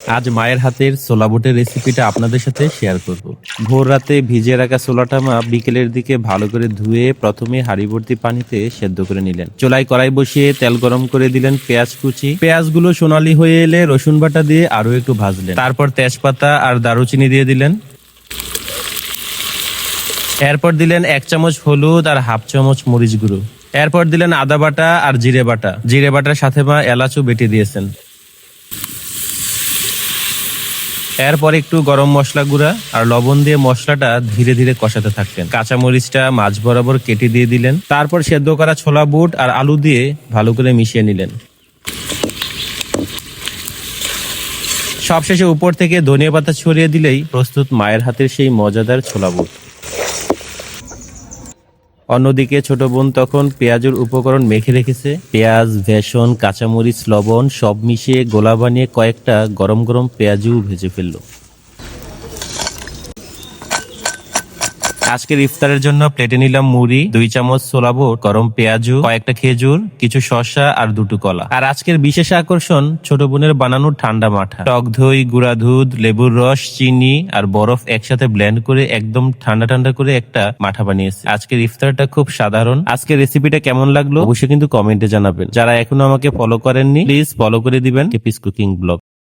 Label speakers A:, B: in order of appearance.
A: আজ মায়ের হাতের ছোলা বুটের রেসিপিটা আপনাদের সাথে শেয়ার করব। ভোর রাতে ভিজিয়ে রাখা ছোলাটা মা বিকেলের দিকে ভালো করে ধুয়ে প্রথমে হাঁড়ি ভর্তি পানিতে সেদ্ধ করে নিলেন। চুলায় কড়াই বসিয়ে তেল গরম করে দিলেন পেঁয়াজ কুচি। পেঁয়াজগুলো সোনালী হয়ে এলে রসুন বাটা দিয়ে আরো একটু ভাজলেন। তারপর তেজপাতা আর দারুচিনি দিয়ে দিলেন। এরপর দিলেন 1 চামচ হলুদ আর হাফ চামচ মরিচ গুঁড়ো। এরপর দিলেন আদা বাটা আর জিরে বাটা। জিরে বাটার সাথে মা এলাচও বেটে দিয়েছেন। এরপর একটু গরম মশলা গুঁড়া আর লবণ দিয়ে মশলাটা ধীরে ধীরে কষাতে থাকলেন। কাঁচা মরিচটা মাঝ বরাবর কেটে দিয়ে দিলেন। তারপর সেদ্ধ করা ছোলা বুট আর আলু দিয়ে ভালো করে মিশিয়ে নিলেন। সবশেষে উপর থেকে ধনিয়া পাতা ছড়িয়ে দিলেই প্রস্তুত মায়ের হাতের সেই মজাদার ছোলা বুট। অন্যদিকে ছোট বোন তখন পেঁয়াজের উপকরণ মেখে রেখেছে। পেঁয়াজ, বেসন, কাঁচামরিচ, লবণ সব মিশিয়ে গোলা বানিয়ে কয়েকটা গরম গরম পেঁয়াজও ভেজে ফেললো। আজকের ইফতারের জন্য প্লেটে নিলাম মুড়ি, 2 চামচ ছোলা বুট, গরম পেঁয়াজু, কয়েকটা খেজুর, কিছু শসা আর 2টো কলা। আর আজকের বিশেষ আকর্ষণ ছোট বোনের বানানো ঠান্ডা মাঠা। টক দই, গুঁড়া দুধ, লেবুর রস, চিনি আর বরফ একসাথে ব্লেন্ড করে একদম ঠান্ডা ঠান্ডা করে একটা মাঠা বানিয়েছে। আজকের ইফতারটা খুব সাধারণ। আজকের রেসিপিটা কেমন লাগলো অবশ্যই কিন্তু কমেন্টে জানাবেন। যারা এখনো আমাকে ফলো করেননি প্লিজ ফলো করে দিবেন কেপিস কুকিং ব্লগ।